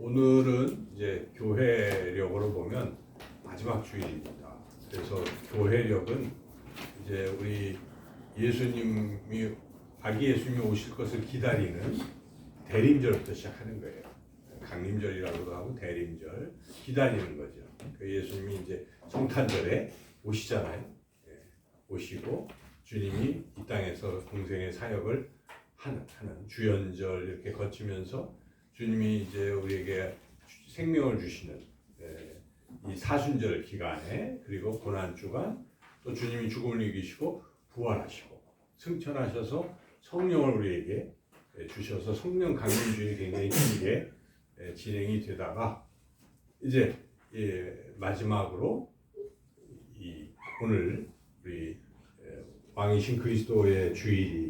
오늘은 이제 교회력으로 보면 마지막 주일입니다. 그래서 교회력은 이제 우리 예수님이 아기 예수님이 오실 것을 기다리는 대림절부터 시작하는 거예요. 강림절이라고도 하고 대림절 기다리는 거죠. 그 예수님이 이제 성탄절에 오시잖아요. 오시고 주님이 이 땅에서 공생의 사역을 하는 주연절 이렇게 거치면서 주님이 이제 우리에게 생명을 주시는 이 사순절 기간에 그리고 고난 주간 또 주님이 죽음을 이기시고 부활하시고 승천하셔서 성령을 우리에게 주셔서 성령 강림주일이 굉장히 길게 진행이 되다가 이제 마지막으로 오늘 우리 왕이신 그리스도의 주일이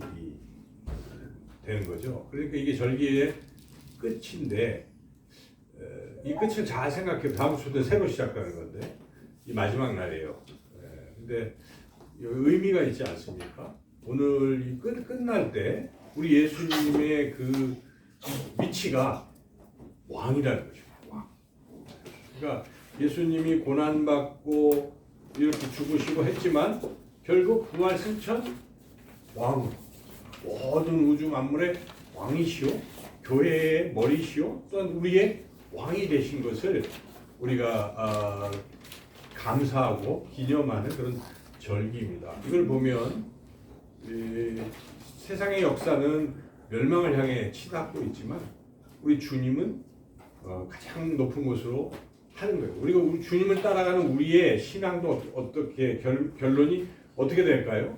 되는 거죠. 그러니까 이게 절기의 끝인데 이 끝을 잘 생각해 다음 주부터 새로 시작하는 건데 이 마지막 날이에요. 근데 의미가 있지 않습니까? 오늘 이 끝날 때 우리 예수님의 그 위치가 왕이라는 거죠. 왕. 그러니까 예수님이 고난받고 이렇게 죽으시고 했지만 결국 부활 승천 왕, 모든 우주 만물의 왕이시오, 교회의 머리시오, 또한 우리의 왕이 되신 것을 우리가 감사하고 기념하는 그런 절기입니다. 이걸 보면 세상의 역사는 멸망을 향해 치닫고 있지만 우리 주님은 가장 높은 곳으로 하는 거예요. 우리가 우리 주님을 따라가는 우리의 신앙도 어떻게 결론이 어떻게 될까요?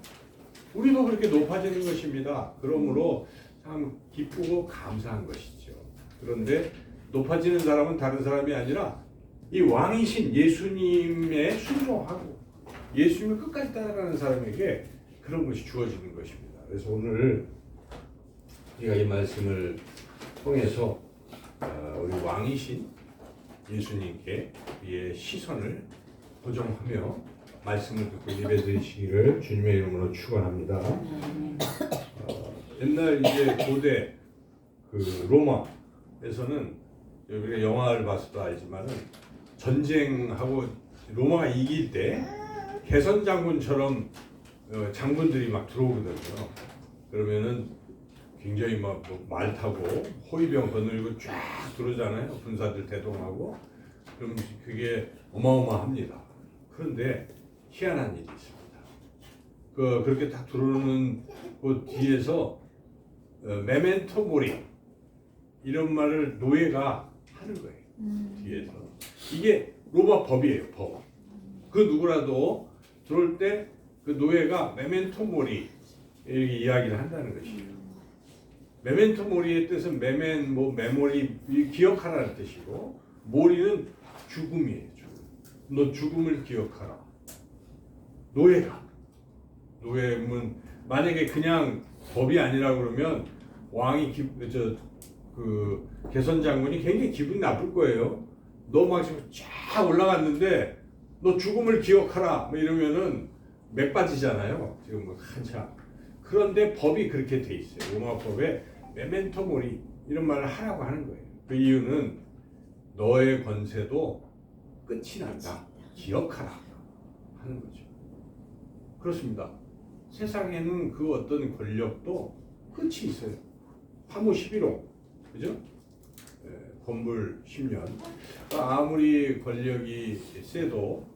우리도 그렇게 높아지는 것입니다. 그러므로 참 기쁘고 감사한 것이죠. 그런데 높아지는 사람은 다른 사람이 아니라 이 왕이신 예수님에 순종하고 예수님을 끝까지 따라가는 사람에게 그런 것이 주어지는 것입니다. 그래서 오늘 우리가 이 말씀을 통해서 우리 왕이신 예수님께 우리의 시선을 고정하며 말씀을 듣고 예배드리시기를 주님의 이름으로 축원합니다. 옛날 이제 고대 그 로마에서는 우리가 영화를 봐서도 알지만은 전쟁하고 로마가 이길 때 개선 장군처럼 장군들이 막 들어오거든요. 그러면은 굉장히 막 말 타고 호위병 거느리고 쫙 들어오잖아요. 군사들 대동하고. 그럼 그게 어마어마합니다. 그런데 희한한 일이 있습니다. 그렇게 딱 들어오는 그 뒤에서 메멘토 모리 이런 말을 노예가 하는 거예요. 뒤에서. 이게 로마 법이에요. 법. 그 누구라도 들어올 때 그 노예가 메멘토 모리 이렇게 이야기를 한다는 것이에요. 메멘토 모리의 뜻은 메모리 기억하라는 뜻이고 모리는 죽음이에요. 너 죽음을 기억하라. 노예면 만약에 그냥 법이 아니라 그러면 왕이 그 개선 장군이 굉장히 기분이 나쁠 거예요. 너 막 지금 쫙 올라갔는데 너 죽음을 기억하라 뭐 이러면은 맥 빠지잖아요. 지금 뭐 한참. 그런데 법이 그렇게 돼 있어요. 로마 법에 메멘토 모리 이런 말을 하라고 하는 거예요. 그 이유는 너의 권세도 끝이 난다. 기억하라 하는 거죠. 그렇습니다. 세상에는 그 어떤 권력도 끝이 있어요. 화무 11호, 그죠? 건불 10년. 아무리 권력이 세도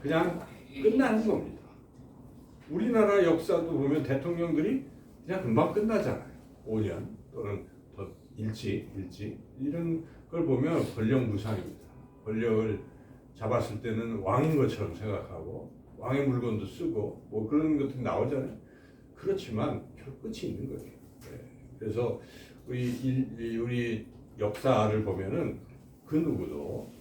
그냥 끝나는 겁니다. 우리나라 역사도 보면 대통령들이 그냥 금방 끝나잖아요. 5년 또는 더 일찍 이런 걸 보면 권력 무상입니다. 권력을 잡았을 때는 왕인 것처럼 생각하고 왕의 물건도 쓰고 뭐 그런 것들이 나오잖아요. 그렇지만 결국 끝이 있는 거예요. 그래서 우리 역사를 보면은 그 누구도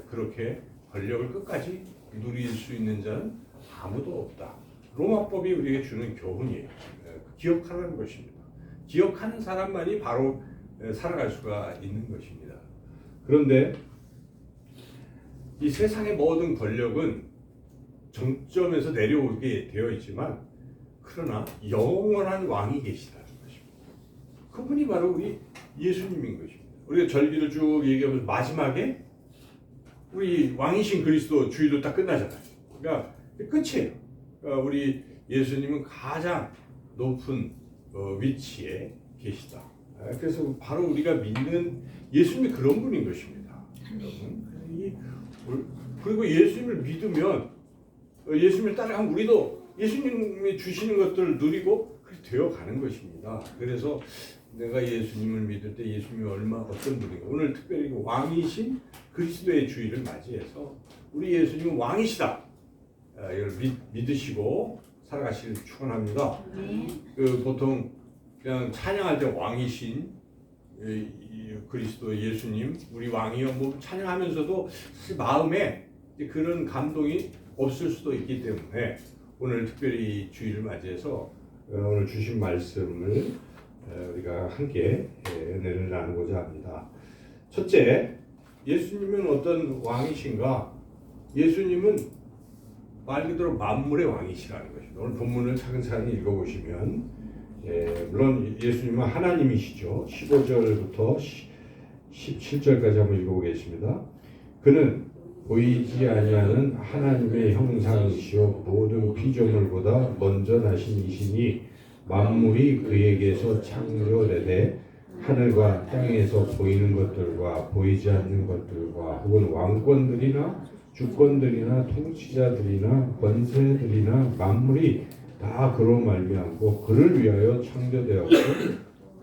그렇게 권력을 끝까지 누릴 수 있는 자는 아무도 없다. 로마법이 우리에게 주는 교훈이에요. 기억하라는 것입니다. 기억하는 사람만이 바로 살아갈 수가 있는 것입니다. 그런데 이 세상의 모든 권력은 정점에서 내려오게 되어 있지만 그러나 영원한 왕이 계시다는 것입니다. 그분이 바로 우리 예수님인 것입니다. 우리가 절기를 쭉 얘기하면서 마지막에 우리 왕이신 그리스도 주의로 딱 끝나잖아요. 그러니까 끝이에요. 그러니까 우리 예수님은 가장 높은 위치에 계시다. 그래서 바로 우리가 믿는 예수님이 그런 분인 것입니다. 그리고 예수님을 믿으면 예수님을 따라가면 우리도 예수님이 주시는 것들을 누리고 그렇게 되어가는 것입니다. 그래서 내가 예수님을 믿을 때 예수님이 어떤 분인가, 오늘 특별히 왕이신 그리스도의 주의를 맞이해서 우리 예수님은 왕이시다, 이걸 믿으시고 살아가시길 축원합니다. 보통 그냥 찬양할 때 왕이신 그리스도 예수님, 우리 왕이여 뭐 찬양하면서도 사실 마음에 그런 감동이 없을 수도 있기 때문에 오늘 특별히 주의를 맞이해서 오늘 주신 말씀을 우리가 함께 은혜를 나누고자 합니다. 첫째, 예수님은 어떤 왕이신가? 예수님은 말 그대로 만물의 왕이시라는 것입니다. 오늘 본문을 차근차근 읽어보시면 물론 예수님은 하나님이시죠. 15절부터 17절까지 한번 읽어보겠습니다. 그는 보이지 아니하는 하나님의 형상이시요 모든 피조물보다 먼저 나신 이시니 만물이 그에게서 창조되되 하늘과 땅에서 보이는 것들과 보이지 않는 것들과 혹은 왕권들이나 주권들이나 통치자들이나 권세들이나 만물이 다 그로 말미암고 그를 위하여 창조되었고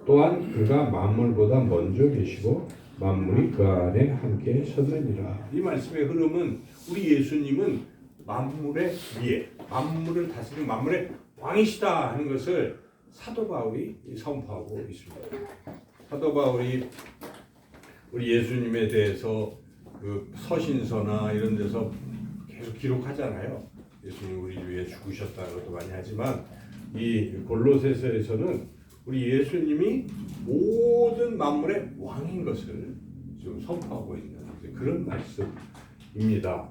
또한 그가 만물보다 먼저 계시고 만물이 그 안에 함께 섰느니라. 이 말씀의 흐름은 우리 예수님은 만물의 위에, 만물을 다스리는 만물의 왕이시다 하는 것을 사도 바울이 선포하고 있습니다. 사도 바울이 우리 예수님에 대해서 그 서신서나 이런 데서 계속 기록하잖아요. 예수님 우리 위해 죽으셨다는 것도 많이 하지만 이 골로새서에서는 우리 예수님이 모든 만물의 왕인 것을 지금 선포하고 있는 그런 말씀입니다.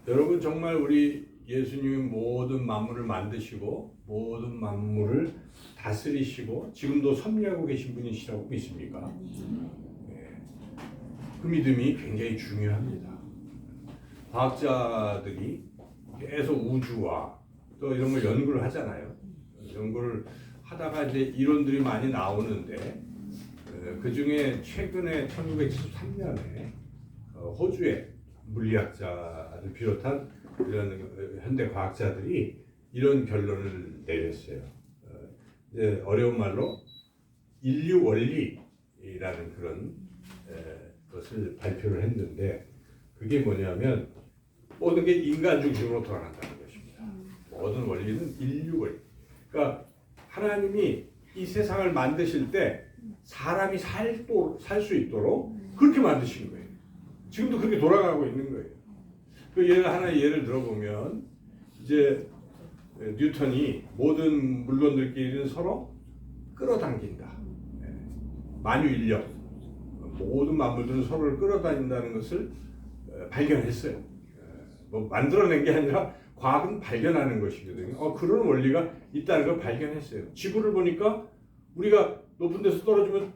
여러분 정말 우리 예수님이 모든 만물을 만드시고 모든 만물을 다스리시고 지금도 섭리하고 계신 분이시라고 믿습니까? 그 믿음이 굉장히 중요합니다. 과학자들이 계속 우주와 또 이런 걸 연구를 하잖아요. 연구를 하다가 이제 이론들이 많이 나오는데 그 중에 최근에 1973년에 호주의 물리학자를 비롯한 이런 현대 과학자들이 이런 결론을 내렸어요. 이제 어려운 말로 인류 원리라는 그런 것을 발표를 했는데 그게 뭐냐면 모든 게 인간 중심으로 돌아간다는 것입니다. 모든 원리는 인류 원리. 그러니까 하나님이 이 세상을 만드실 때 사람이 살 수 있도록 그렇게 만드신 거예요. 지금도 그렇게 돌아가고 있는 거예요. 그 하나의 예를 들어보면 이제 뉴턴이 모든 물건들끼리는 서로 끌어당긴다. 만유인력, 모든 만물들은 서로를 끌어당긴다는 것을 발견했어요. 뭐 만들어낸 게 아니라 과학은 발견하는 것이거든요. 그런 원리가 있다는 걸 발견했어요. 지구를 보니까 우리가 높은 데서 떨어지면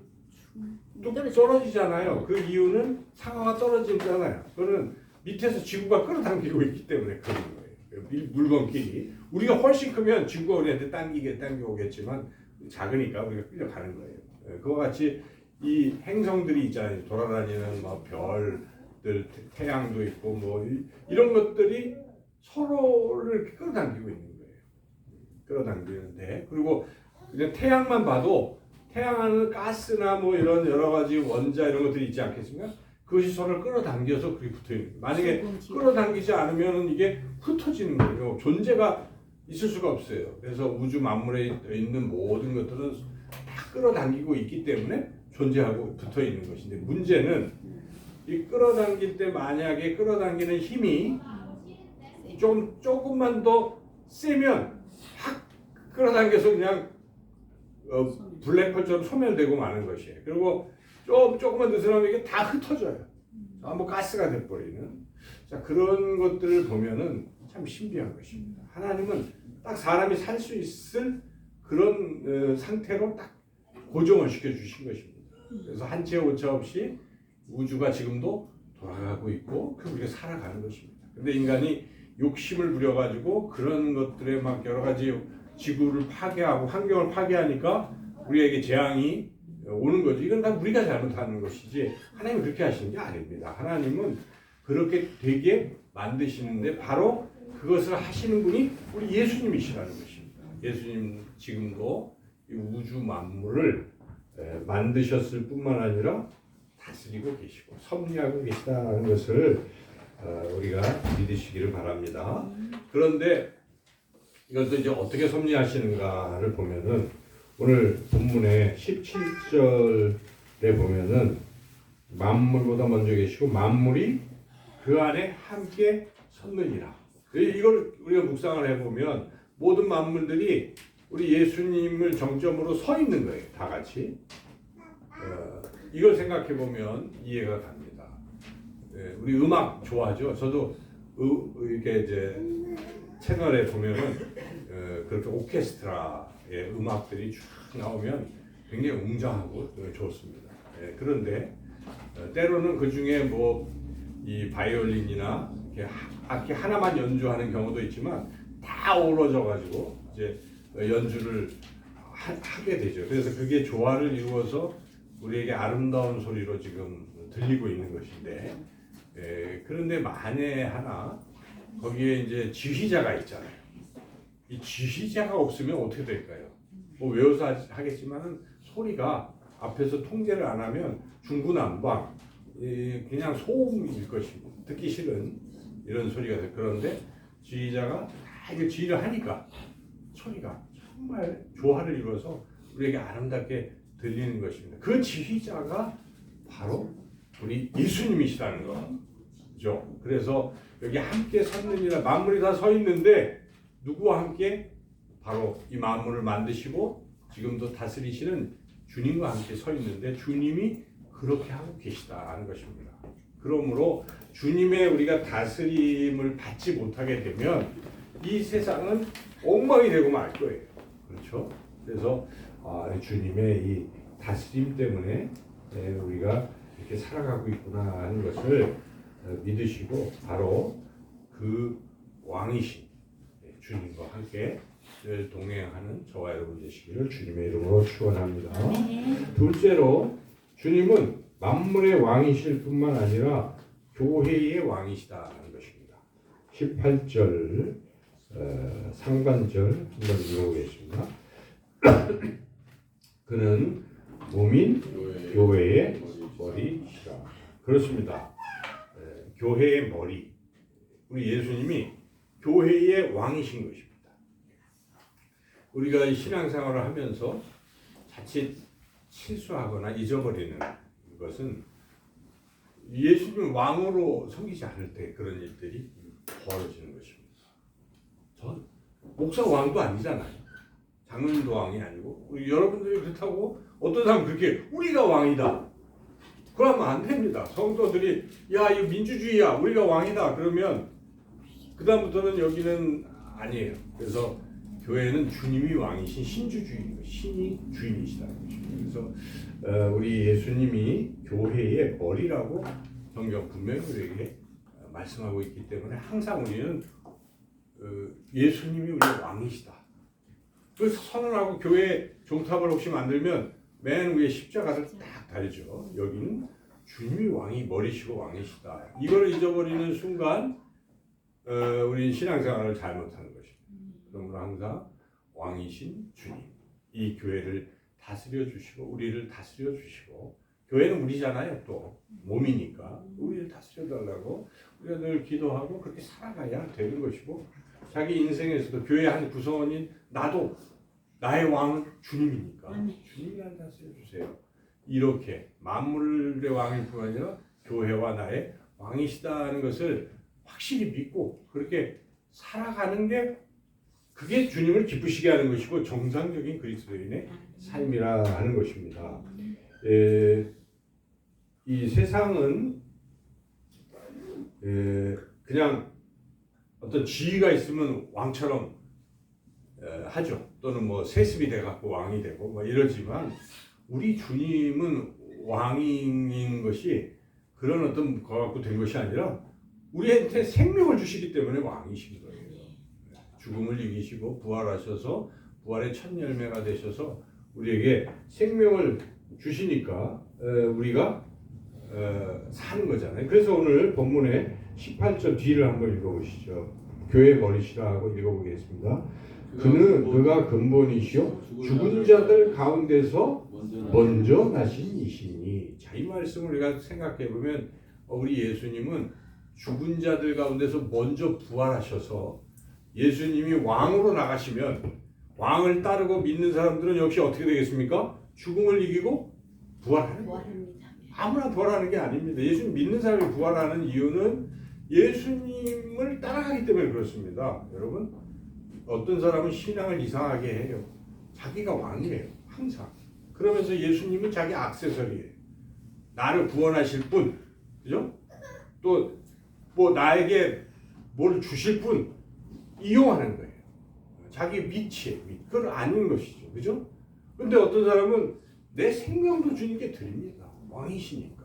또 떨어지잖아요. 그 이유는 상하가 떨어지잖아요. 그거는 밑에서 지구가 끌어당기고 있기 때문에 그런 거예요. 물건끼리. 우리가 훨씬 크면 지구가 우리한테 당겨오겠지만 작으니까 우리가 끌려가는 거예요. 그와 같이 이 행성들이 있잖아요. 돌아다니는 뭐 별들, 태양도 있고 뭐 이런 것들이 서로를 끌어당기고 있는 거예요. 끌어당기는데 그리고 그냥 태양만 봐도 태양 안에는 가스나 뭐 이런 여러 가지 원자 이런 것들이 있지 않겠습니까? 그것이 서로를 끌어당겨서 그렇게 붙어 있는 거예요. 만약에 끌어당기지 않으면 이게 흩어지는 거예요. 존재가 있을 수가 없어요. 그래서 우주 만물에 있는 모든 것들은 다 끌어당기고 있기 때문에 존재하고 붙어 있는 것인데 문제는 이 끌어당길 때 만약에 끌어당기는 힘이 조금만 더 세면 확 끌어당겨서 그냥 블랙홀처럼 소멸되고 마는 것이에요. 그리고 조금만 느슨하면 이게 다 흩어져요. 전부 가스가 돼버리는. 자, 그런 것들을 보면은 참 신비한 것입니다. 하나님은 딱 사람이 살 수 있을 그런 상태로 딱 고정을 시켜주신 것입니다. 그래서 한치의 오차 없이 우주가 지금도 돌아가고 있고 우리가 살아가는 것입니다. 근데 인간이 욕심을 부려가지고 그런 것들에 막 여러 가지 지구를 파괴하고 환경을 파괴하니까 우리에게 재앙이 오는 거죠. 이건 다 우리가 잘못하는 것이지 하나님은 그렇게 하시는 게 아닙니다. 하나님은 그렇게 되게 만드시는데 바로 그것을 하시는 분이 우리 예수님이시라는 것입니다. 예수님 지금도 이 우주 만물을 만드셨을 뿐만 아니라 다스리고 계시고 섭리하고 계시다는 것을 우리가 믿으시기를 바랍니다. 그런데 이것도 이제 어떻게 섭리하시는가를 보면은 오늘 본문의 17절에 보면은 만물보다 먼저 계시고 만물이 그 안에 함께 섰느니라. 이걸 우리가 묵상을 해보면 모든 만물들이 우리 예수님을 정점으로 서 있는 거예요. 다 같이. 이걸 생각해 보면 이해가 갑니다. 우리 음악 좋아하죠. 저도 이렇게 이제 채널에 보면은 그렇게 오케스트라의 음악들이 쭉 나오면 굉장히 웅장하고 좋습니다. 그런데 때로는 그 중에 뭐 이 바이올린이나 악기 하나만 연주하는 경우도 있지만 다 어우러져 가지고 이제 연주를 하게 되죠. 그래서 그게 조화를 이루어서 우리에게 아름다운 소리로 지금 들리고 있는 것인데, 그런데 만에 하나 거기에 이제 지휘자가 있잖아요. 이 지휘자가 없으면 어떻게 될까요? 뭐 외워서 하겠지만은 소리가 앞에서 통제를 안 하면 중구난방 그냥 소음일 것입니다. 듣기 싫은 이런 소리가 돼. 그런데 지휘자가 다 이게 지휘를 하니까 소리가 정말 조화를 이루어서 우리에게 아름답게 들리는 것입니다. 그 지휘자가 바로 우리 예수님이시라는 거죠. 그래서 여기 함께 섰느니라 만물이 다 서 있는데 누구와 함께? 바로 이 만물을 만드시고 지금도 다스리시는 주님과 함께 서 있는데 주님이 그렇게 하고 계시다는 것입니다. 그러므로 주님의 우리가 다스림을 받지 못하게 되면 이 세상은 엉망이 되고 말 거예요. 그렇죠? 그래서 주님의 이 다스림 때문에 우리가 이렇게 살아가고 있구나 하는 것을 믿으시고 바로 그 왕이신 주님과 함께 늘 동행하는 저와 여러분 되시기를 주님의 이름으로 축원합니다. 둘째로 주님은 만물의 왕이실 뿐만 아니라 교회의 왕이시다는 것입니다. 18절 상반절 한번 읽어보겠습니다. 그는 몸인 교회의 머리시라. 그렇습니다. 교회의 머리. 우리 예수님이 교회의 왕이신 것입니다. 우리가 신앙생활을 하면서 자칫 실수하거나 잊어버리는 것은 예수님 왕으로 섬기지 않을 때 그런 일들이 벌어지는 것입니다. 전 목사 왕도 아니잖아요. 장로님도 왕이 아니고 우리 여러분들이 그렇다고 어떤 사람은 그렇게 우리가 왕이다. 그러면 안 됩니다. 성도들이 야 이거 민주주의야 우리가 왕이다 그러면 그 다음부터는 여기는 아니에요. 그래서 교회는 주님이 왕이신 신주주의인 거, 신이 주인이시다는 것입니다. 그래서 우리 예수님이 교회의 머리라고 성경 분명히 우리에게 말씀하고 있기 때문에 항상 우리는 예수님이 우리의 왕이시다. 그래서 선언하고 교회 종탑을 혹시 만들면 맨 위에 십자가를 딱 달죠. 여기는 주님이 왕이 머리시고 왕이시다. 이걸 잊어버리는 순간 우리 신앙생활을 잘못하는 것입니다. 그러므로 항상 왕이신 주님, 이 교회를 다스려 주시고 우리를 다스려 주시고 교회는 우리잖아요. 또 몸이니까 우리를 다스려 달라고 우리가 늘 기도하고 그렇게 살아가야 되는 것이고 자기 인생에서도 교회 한 구성원인 나도 나의 왕은 주님이니까 주님이 나를 다스려 주세요. 이렇게 만물의 왕일 뿐 아니라 교회와 나의 왕이시다는 것을 확실히 믿고 그렇게 살아가는 게 그게 주님을 기쁘시게 하는 것이고 정상적인 그리스도인의 삶이라 하는 것입니다. 이 세상은 그냥 어떤 지위가 있으면 왕처럼 하죠. 또는 뭐 세습이 돼 갖고 왕이 되고 뭐 이러지만 우리 주님은 왕인 것이 그런 어떤 거 갖고 된 것이 아니라 우리한테 생명을 주시기 때문에 왕이신 거예요. 죽음을 이기시고 부활하셔서 부활의 첫 열매가 되셔서 우리에게 생명을 주시니까 우리가 사는 거잖아요. 그래서 오늘 본문의 18절 뒤를 한번 읽어보시죠. 교회 버리시라 하고 읽어보겠습니다. 그가 근본이시요 죽은 자들 가운데서 먼저 나신 이시니. 자, 이 말씀을 우리가 생각해 보면 우리 예수님은 죽은 자들 가운데서 먼저 부활하셔서 예수님이 왕으로 나가시면 왕을 따르고 믿는 사람들은 역시 어떻게 되겠습니까? 죽음을 이기고 부활하는 거예요. 아무나 부활하는 게 아닙니다. 예수님 믿는 사람이 부활하는 이유는 예수님을 따라가기 때문에 그렇습니다. 여러분, 어떤 사람은 신앙을 이상하게 해요. 자기가 왕이에요. 항상. 그러면서 예수님은 자기 액세서리예요. 나를 구원하실 분, 그죠? 또 뭐 나에게 뭘 주실 분 이용하는 거예요. 자기 위치에, 그건 아닌 것이죠. 그죠? 근데 어떤 사람은 내 생명도 주님께 드립니다. 왕이시니까.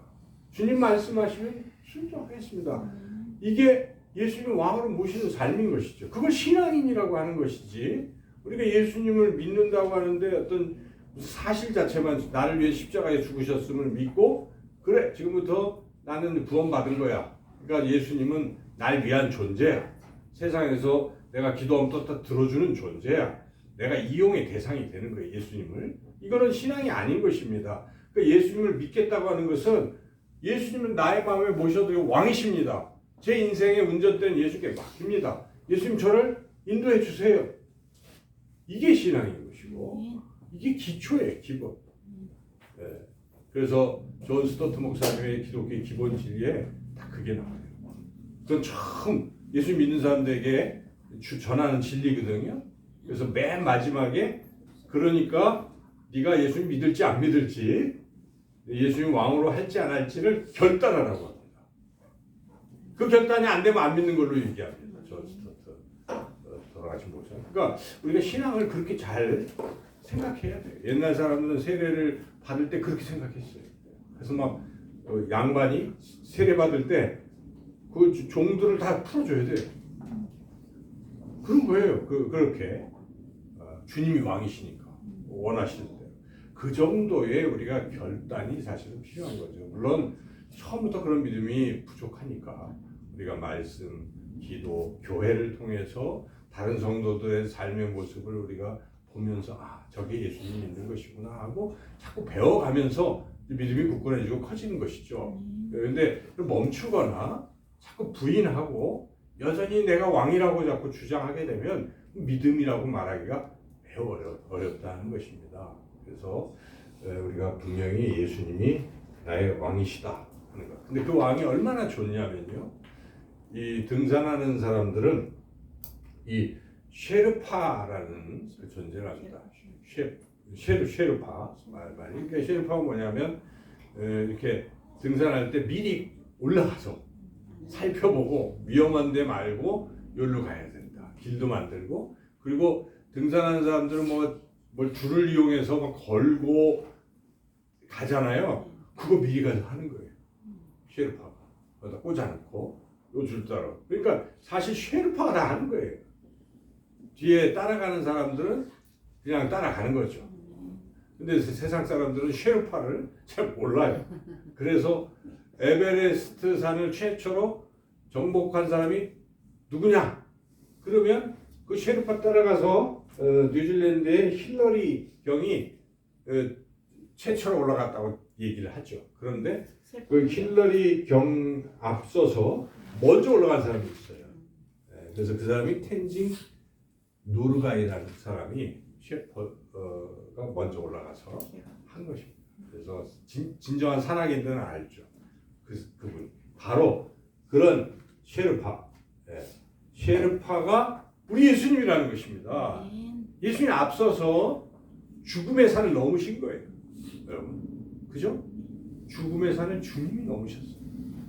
주님 말씀하시면 순종하겠습니다. 이게 예수님 왕으로 모시는 삶인 것이죠. 그걸 신앙인이라고 하는 것이지, 우리가 예수님을 믿는다고 하는데 어떤 사실 자체만 나를 위해 십자가에 죽으셨음을 믿고, 그래 지금부터 나는 구원받은 거야. 그러니까 예수님은 날 위한 존재야. 세상에서 내가 기도하면 또 들어주는 존재야. 내가 이용의 대상이 되는 거예요. 예수님을. 이거는 신앙이 아닌 것입니다. 그러니까 예수님을 믿겠다고 하는 것은 예수님은 나의 마음에 모셔도 왕이십니다. 제 인생의 운전대는 예수께 맡깁니다. 예수님 저를 인도해 주세요. 이게 신앙인 것이고 이게 기초예요. 기본. 네. 그래서 존 스토트 목사님의 기독교의 기본 진리에 딱 그게 나와요. 그건 처음 예수 믿는 사람들에게 전하는 진리거든요. 그래서 맨 마지막에 그러니까 네가 예수님 믿을지 안 믿을지, 예수님 왕으로 할지 안 할지를 결단하라고 합니다. 그 결단이 안 되면 안 믿는 걸로 얘기합니다. 존 스토트 돌아가신 목사. 그러니까 우리가 신앙을 그렇게 잘 생각해야 돼요. 옛날 사람들은 세례를 받을 때 그렇게 생각했어요. 그래서 막 양반이 세례 받을 때 그 종들을 다 풀어줘야 돼요. 그런 거예요. 그렇게 주님이 왕이시니까 원하시는 대로. 그 정도의 우리가 결단이 사실은 필요한 거죠. 물론 처음부터 그런 믿음이 부족하니까 우리가 말씀, 기도, 교회를 통해서 다른 성도들의 삶의 모습을 우리가 보면서 저게 예수님 믿는 것이구나 하고 자꾸 배워가면서 믿음이 굳건해지고 커지는 것이죠. 그런데 멈추거나 자꾸 부인하고 여전히 내가 왕이라고 자꾸 주장하게 되면 믿음이라고 말하기가 매우 어렵다는 것입니다. 그래서 우리가 분명히 예수님이 나의 왕이시다 하는 것. 근데 그 왕이 얼마나 좋냐면요. 이 등산하는 사람들은 이 쉐르파라는 그 존재를 합니다. 쉐르파 말이. 그러니까 쉐르파가 뭐냐면 이렇게 등산할 때 미리 올라가서 살펴보고 위험한 데 말고 여기로 가야 된다. 길도 만들고, 그리고 등산하는 사람들은 뭘 줄을 이용해서 막 걸고 가잖아요. 그거 미리 가서 하는 거예요. 쉐르파가 거기다 꽂아놓고 요 줄 따라. 그러니까 사실 쉐르파가 다 하는 거예요. 뒤에 따라가는 사람들은 그냥 따라가는 거죠. 근데 세상 사람들은 쉐르파를 잘 몰라요. 그래서 에베레스트 산을 최초로 정복한 사람이 누구냐? 그러면 그 쉐르파 따라가서 뉴질랜드의 힐러리 경이 최초로 올라갔다고 얘기를 하죠. 그런데 그 힐러리 경 앞서서 먼저 올라간 사람이 있어요. 그래서 그 사람이 텐징 노르가이라는 사람이 셰퍼가 먼저 올라가서 한 것입니다. 그래서 진정한 산악인들은 알죠. 그분 바로 그런 쉐르파, 쉐르파가 우리 예수님이라는 것입니다. 예수님이 앞서서 죽음의 산을 넘으신 거예요, 여러분. 그죠? 죽음의 산을 주님이 넘으셨어요.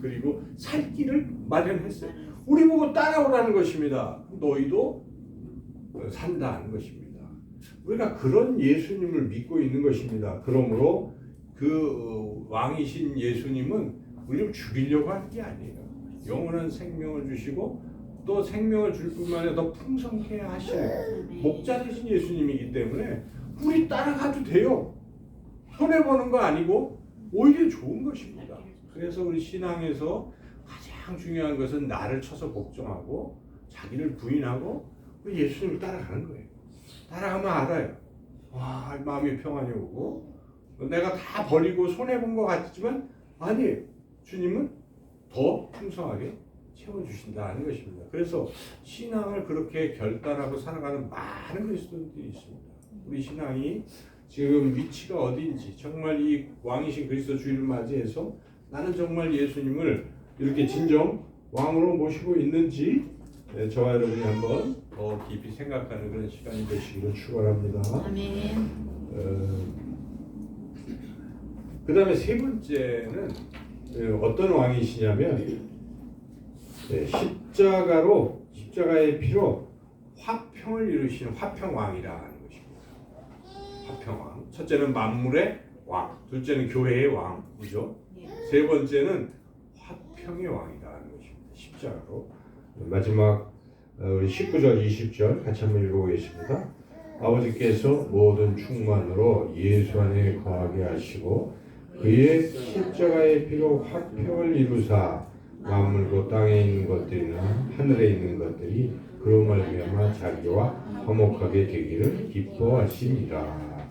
그리고 살 길을 마련했어요. 우리 보고 따라오라는 것입니다. 너희도 산다 하는 것입니다. 우리가 그런 예수님을 믿고 있는 것입니다. 그러므로 그 왕이신 예수님은 우리를 죽이려고 하는 게 아니에요. 영원한 생명을 주시고 또 생명을 줄 뿐만 아니라 더 풍성케 하시는 목자 되신 예수님이기 때문에 우리 따라가도 돼요. 손해보는 거 아니고 오히려 좋은 것입니다. 그래서 우리 신앙에서 가장 중요한 것은 나를 쳐서 복종하고 자기를 부인하고 예수님을 따라가는 거예요. 따라가면 알아요. 와, 마음이 평안이 오고 내가 다 버리고 손해본 것 같지만 아니에요. 주님은 더 풍성하게 채워주신다는 것입니다. 그래서 신앙을 그렇게 결단하고 살아가는 많은 그리스도인들이 있습니다. 우리 신앙이 지금 위치가 어디인지 정말 이 왕이신 그리스도 주일을 맞이해서 나는 정말 예수님을 이렇게 진정 왕으로 모시고 있는지 저와 여러분이 한번 더 깊이 생각하는 그런 시간이 되시기를 축원합니다. 아멘. 그 다음에 세 번째는 어떤 왕이시냐면 십자가의 피로 화평을 이루시는 화평왕이라는 것입니다. 화평왕. 첫째는 만물의 왕, 둘째는 교회의 왕이죠. 세 번째는 화평의 왕이라는 것입니다. 십자가로. 마지막 우리 19절 20절 같이 한번 읽어보겠습니다. 아버지께서 모든 충만으로 예수 안에 거하게 하시고 그의 십자가의 피로 화평을 이루사 만물고 땅에 있는 것들이나 하늘에 있는 것들이 그로 말미암아 자기와 화목하게 되기를 기뻐하시니라.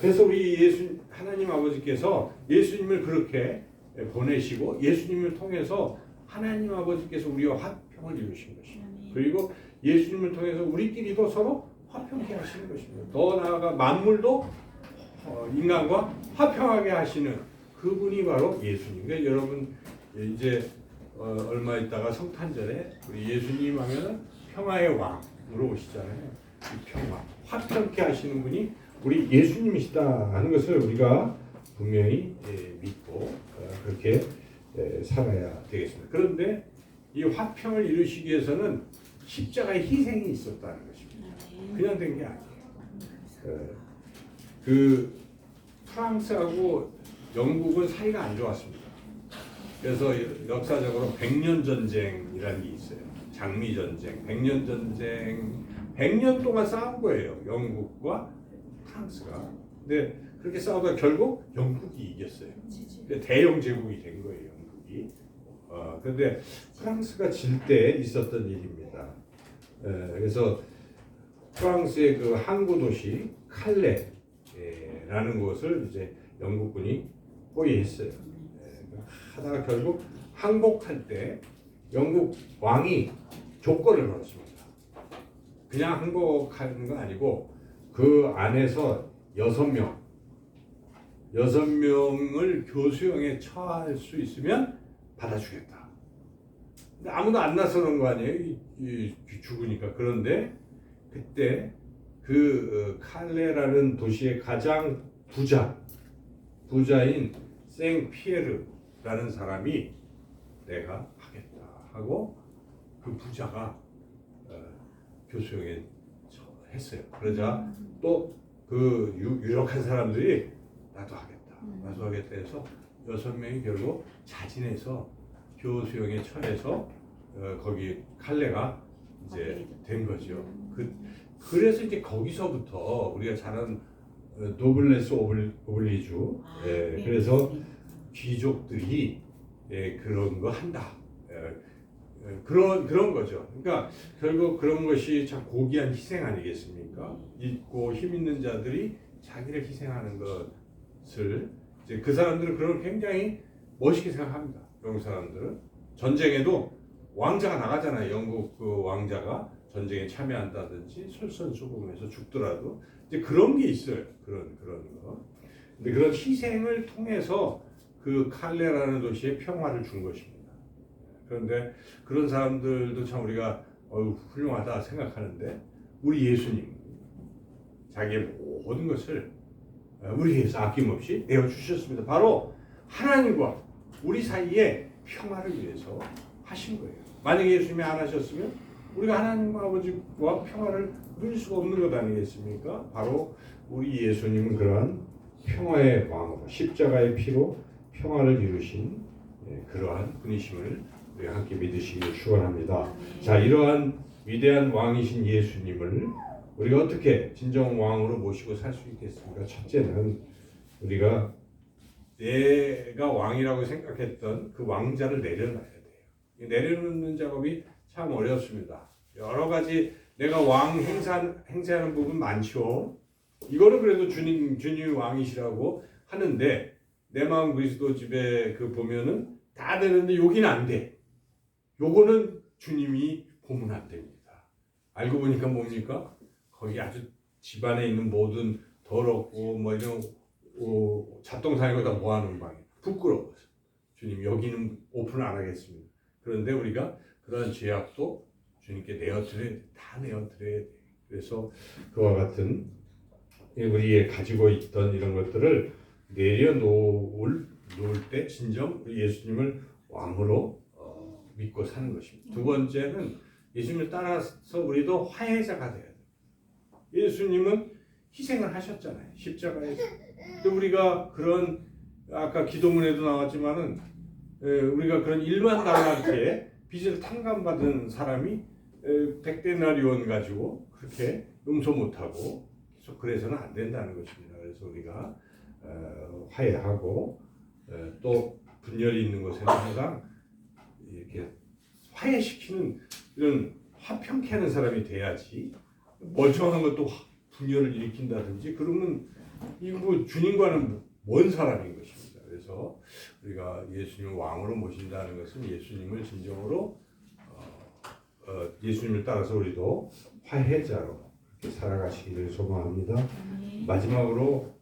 그래서 우리 하나님 아버지께서 예수님을 그렇게 보내시고 예수님을 통해서 하나님 아버지께서 우리와 화평을 이루신 것입니다. 그리고 예수님을 통해서 우리끼리도 서로 화평케 하시는 것입니다. 더 나아가 만물도 인간과 화평하게 하시는 그분이 바로 예수님. 그러니까 여러분 이제 얼마 있다가 성탄절에 우리 예수님 하면은 평화의 왕으로 오시잖아요. 이 평화, 화평케 하시는 분이 우리 예수님이시다 하는 것을 우리가 분명히 믿고 그렇게 살아야 되겠습니다. 그런데 이 화평을 이루시기 위해서는 십자가의 희생이 있었다는 것입니다. 그냥 된 게 아니에요. 그 프랑스하고 영국은 사이가 안 좋았습니다. 그래서 역사적으로 100년 전쟁이라는 게 있어요. 장미 전쟁, 100년 전쟁, 100년 동안 싸운 거예요. 영국과 프랑스가. 근데 그렇게 싸우다 결국 영국이 이겼어요. 대영 제국이 된 거예요, 영국이. 그런데 프랑스가 질 때 있었던 일입니다. 그래서 프랑스의 그 항구 도시 칼레라는 곳을 이제 영국군이 포위했어요. 하다가 결국 항복할 때 영국 왕이 조건을 걸었습니다. 그냥 항복하는 거 아니고 그 안에서 6명을 교수형에 처할 수 있으면 받아주겠다. 근데 아무도 안 나서는 거 아니에요? 죽으니까. 그런데 그때 그 칼레라는 도시의 가장 부자인 생피에르라는 사람이 내가 하겠다 하고 그 부자가 교수형에 했어요. 그러자 또 그 유력한 사람들이 나도 하겠다 해서 6명이 결국 자진해서 교수형에 처해서 거기 칼레가 이제 된 거죠. 그래서 이제 거기서부터 우리가 잘 아는 노블레스 오블리주, 그래서 귀족들이 그런 거 한다. 그런 거죠. 그러니까 결국 그런 것이 참 고귀한 희생 아니겠습니까? 있고 힘 있는 자들이 자기를 희생하는 것을 이제 그 사람들은 그런 걸 굉장히 멋있게 생각합니다. 영국 사람들은 전쟁에도 왕자가 나가잖아요. 영국 그 왕자가 전쟁에 참여한다든지 솔선수범해서 죽더라도 이제 그런 게 있어요. 그런 거. 근데 그런 희생을 통해서 그 칼레라는 도시에 평화를 준 것입니다. 그런데 그런 사람들도 참 우리가 훌륭하다 생각하는데 우리 예수님 자기의 모든 것을 우리 위해서 아낌없이 내어주셨습니다. 바로 하나님과 우리 사이에 평화를 위해서 하신 거예요. 만약에 예수님이 안 하셨으면 우리가 하나님과 아버지와 평화를 누릴 수가 없는 것 아니겠습니까? 바로 우리 예수님은 그러한 평화의 왕으로 십자가의 피로 평화를 이루신 그러한 분이심을 우리 함께 믿으시기를 축원합니다. 자, 이러한 위대한 왕이신 예수님을 우리가 어떻게 진정 왕으로 모시고 살 수 있겠습니까? 첫째는 우리가 내가 왕이라고 생각했던 그 왕자를 내려놔야 돼요. 내려놓는 작업이 참 어렵습니다. 여러 가지 내가 왕 행세하는 부분 많죠. 이거는 그래도 주님이 왕이시라고 하는데 내 마음 그리스도 집에 그 보면은 다 되는데 여기는 안 돼. 요거는 주님이 보면 안 됩니다. 알고 보니까 뭡니까? 거기 아주 집안에 있는 모든 더럽고 뭐 이런 잡동사니고 다 모아놓은 방에 부끄러워서 주님 여기는 오픈 안 하겠습니다. 그런데 우리가 그런 죄악도 주님께 내어드려야 돼. 다 내어드려야 돼. 그래서 그와 같은 우리의 가지고 있던 이런 것들을 내려놓을 때 진정 예수님을 왕으로 믿고 사는 것입니다. 두 번째는 예수님을 따라서 우리도 화해자가 돼야 돼요. 예수님은 희생을 하셨잖아요. 십자가에서. 근데 우리가 그런 아까 기도문에도 나왔지만은 우리가 그런 일반 달란트에 빚을 탕감받은 사람이 100데나리온 가지고 그렇게 용서 못하고 계속 그래서는 안 된다는 것입니다. 그래서 우리가 화해하고 또 분열이 있는 곳에는 항상 이렇게 화해시키는 이런 화평케 하는 사람이 돼야지 멀쩡한 것도 분열을 일으킨다든지 그러면 이거 뭐 주님과는 먼 사람인 것입니다. 그래서 우리가 예수님을 왕으로 모신다는 것은 예수님을 진정으로 예수님을 따라서 우리도 화해자로 이렇게 살아가시기를 소망합니다. 마지막으로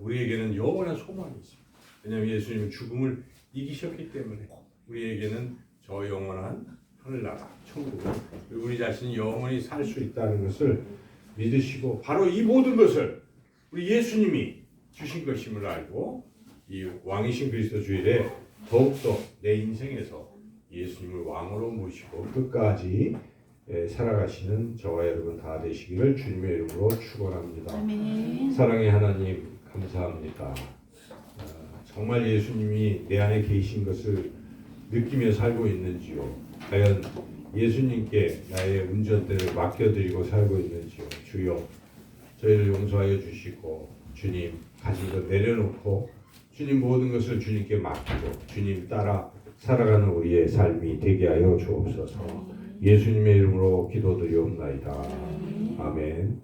우리에게는 영원한 소망이 있습니다. 왜냐하면 예수님은 죽음을 이기셨기 때문에 우리에게는 저 영원한 하늘나라, 천국을 우리 자신이 영원히 살 수 있다는 것을 믿으시고 바로 이 모든 것을 우리 예수님이 주신 것임을 알고 이 왕이신 그리스도 주일에 더욱더 내 인생에서 예수님을 왕으로 모시고 끝까지 살아가시는 저와 여러분 다 되시기를 주님의 이름으로 축원합니다. 사랑의 하나님 감사합니다. 정말 예수님이 내 안에 계신 것을 느끼며 살고 있는지요? 과연 예수님께 나의 운전대를 맡겨드리고 살고 있는지요? 주여 저희를 용서하여 주시고 주님 가진 것 내려놓고 주님 모든 것을 주님께 맡기고 주님 따라 살아가는 우리의 삶이 되게 하여 주옵소서. 예수님의 이름으로 기도드리옵나이다. 아멘.